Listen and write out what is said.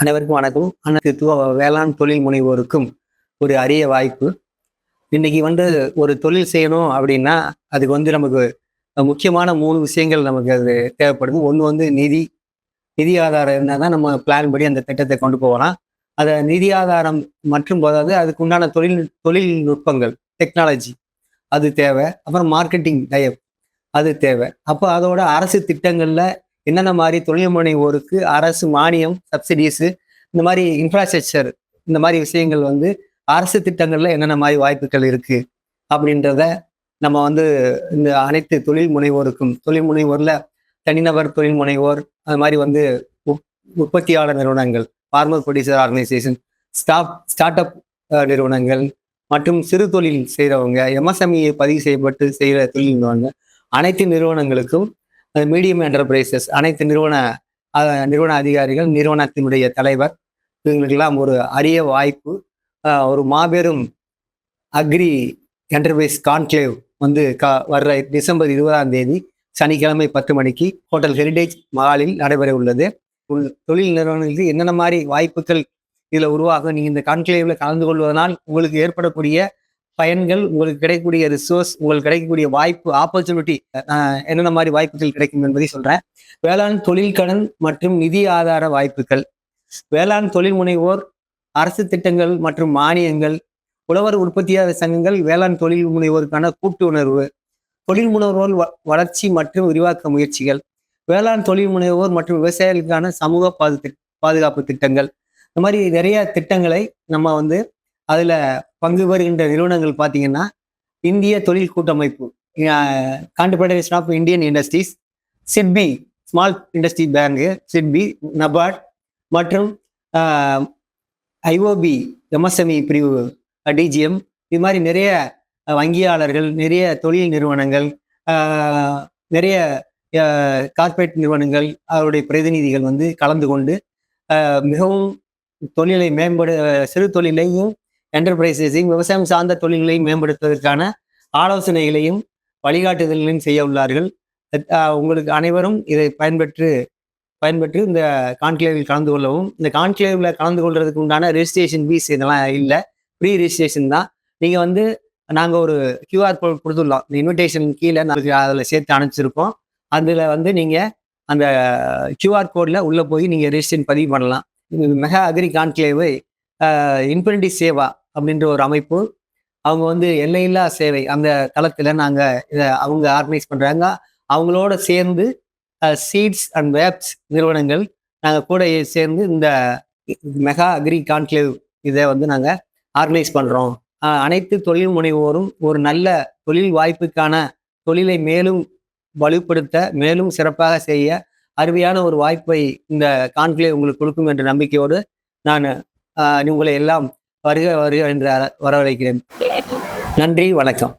அனைவருக்கும் வணக்கம். அனைத்து வேளாண் தொழில் முனைவோருக்கும் ஒரு அரிய வாய்ப்பு. இன்னைக்கு ஒரு தொழில் செய்யணும் அப்படின்னா, அதுக்கு நமக்கு முக்கியமான 3 விஷயங்கள் நமக்கு அது தேவைப்படுது. ஒண்ணு நிதி ஆதாரம் இருந்தா தான் நம்ம பிளான் படி அந்த திட்டத்தை கொண்டு போகலாம். நிதி ஆதாரம் மற்றும் போதாது அதுக்கு உண்டான தொழில்நுட்பங்கள், டெக்னாலஜி அது தேவை. அப்புறம் மார்க்கெட்டிங் டயப் அது தேவை. அப்போ அதோட அரசு திட்டங்கள்ல என்னென்ன மாதிரி தொழில் முனைவோருக்கு அரசு மானியம், சப்சிடிஸ், இந்த மாதிரி இன்ஃப்ராஸ்ட்ரக்சர், இந்த மாதிரி விஷயங்கள் அரசு திட்டங்கள்ல என்னென்ன மாதிரி வாய்ப்புகள் இருக்கு அப்படின்றத நம்ம இந்த அனைத்து தொழில் முனைவோருக்கும், தொழில் முனைவோர்ல தனிநபர் தொழில் முனைவோர், அது மாதிரி உற்பத்தியாளர் நிறுவனங்கள், farmer producer organisation, start up நிறுவனங்கள் மற்றும் சிறு தொழில் செய்கிறவங்க, எம்எஸ்எம்இ பதிவு செய்யப்பட்டு செய்கிற தொழில் நிறுவனங்கள், அனைத்து நிறுவனங்களுக்கும் மீடியம் என்டர்பிரைசஸ், அனைத்து நிறுவன அதிகாரிகள், நிறுவனத்தினுடைய தலைவர், இவங்களுக்கெல்லாம் ஒரு அரிய வாய்ப்பு. ஒரு மாபெரும் அக்ரி என்டர்பிரைஸ் கான்க்ளேவ் வர்ற டிசம்பர் 20ஆம் சனிக்கிழமை 10 மணிக்கு ஹோட்டல் ஹெரிடேஜ் மஹாலில் நடைபெற உள்ளது. தொழில் நிறுவனங்களுக்கு என்னென்ன மாதிரி வாய்ப்புகள் இதில் உருவாகும், நீங்கள் இந்த கான்க்ளேவ்ல கலந்து கொள்வதனால் உங்களுக்கு ஏற்படக்கூடிய பயன்கள், உங்களுக்கு கிடைக்கக்கூடிய ரிசோர்ஸ், உங்களுக்கு கிடைக்கக்கூடிய வாய்ப்பு, ஆப்பர்ச்சுனிட்டி, என்னென்ன மாதிரி வாய்ப்புகள் கிடைக்கும் என்பதை சொல்றேன். வேளாண் தொழில் கடன் மற்றும் நிதி ஆதார வாய்ப்புகள், வேளாண் தொழில் முனைவோர் அரசு திட்டங்கள் மற்றும் மானியங்கள், உழவர் உற்பத்தியாளர் சங்கங்கள், வேளாண் தொழில் முனைவோருக்கான கூட்டு உணர்வு, தொழில் முனைவோர் வளர்ச்சி மற்றும் விரிவாக்க முயற்சிகள், வேளாண் தொழில் முனைவோர் மற்றும் விவசாயிகளுக்கான சமூக பாதுகாப்பு திட்டங்கள், இந்த மாதிரி நிறைய திட்டங்களை நம்ம அதுல பங்கு பெறுகின்ற நிறுவனங்கள் பார்த்தீங்கன்னா, இந்திய தொழில் கூட்டமைப்பு, confederation of Indian industries, SIDBI small industry bank, SIDBI, NABARD மற்றும் ஐஓபி எம்எஸ்எம்இ பிரிவு, டிஜிஎம், இது மாதிரி நிறைய வங்கியாளர்கள், நிறைய தொழில் நிறுவனங்கள், நிறைய கார்ப்பரேட் நிறுவனங்கள், அவருடைய பிரதிநிதிகள் கலந்து கொண்டு மிகவும் தொழிலை சிறு தொழிலையும் என்டர்பிரைசஸையும் விவசாயம் சார்ந்த தொழில்களை மேம்படுத்துவதற்கான ஆலோசனைகளையும் வழிகாட்டுதல்களையும் செய்ய உள்ளார்கள். உங்களுக்கு அனைவரும் இதை பயன்பெற்று இந்த கான்க்ளேவில் கலந்து கொள்ளவும். இந்த கான்க்ளேவில் கலந்து கொள்றதுக்கு உண்டான ரெஜிஸ்ட்ரேஷன் ஃபீஸ் இதெல்லாம் இல்லை, ஃப்ரீ ரெஜிஸ்ட்ரேஷன் தான். நீங்கள் நாங்கள் ஒரு QR கோட் கொடுத்துடலாம், இந்த இன்விடேஷன் கீழே நாங்கள் அதில் சேர்த்து அனுப்பிச்சிருக்கோம். அதில் நீங்கள் அந்த QR கோடில் உள்ளே போய் நீங்கள் ரெஜிஸ்ட்ரேஷன் பதிவு பண்ணலாம். மெகா அக்ரி கான்க்ளேவு இன்ஃபினிட்டி சேவா அப்படின்ற ஒரு அமைப்பு, அவங்க எல்லையில்லா சேவை அந்த தளத்தில் அவங்க ஆர்கனைஸ் பண்ணுறாங்க. அவங்களோட சேர்ந்து சீட்ஸ் அண்ட் வேப்ஸ் நிறுவனங்கள் நாங்கள் கூட சேர்ந்து இந்த மெகா அக்ரி கான்க்ளேவ் இதை நாங்கள் ஆர்கனைஸ் பண்ணுறோம். அனைத்து தொழில் முனைவோரும் ஒரு நல்ல தொழில் வாய்ப்புக்கான தொழிலை மேலும் வலுப்படுத்த, மேலும் சிறப்பாக செய்ய அருமையான ஒரு வாய்ப்பை இந்த கான்க்ளேவ் உங்களுக்கு கொடுக்கும் என்ற நம்பிக்கையோடு நான் உங்களை எல்லாம் வருக என்று வரவழைக்கிறேன். நன்றி, வணக்கம்.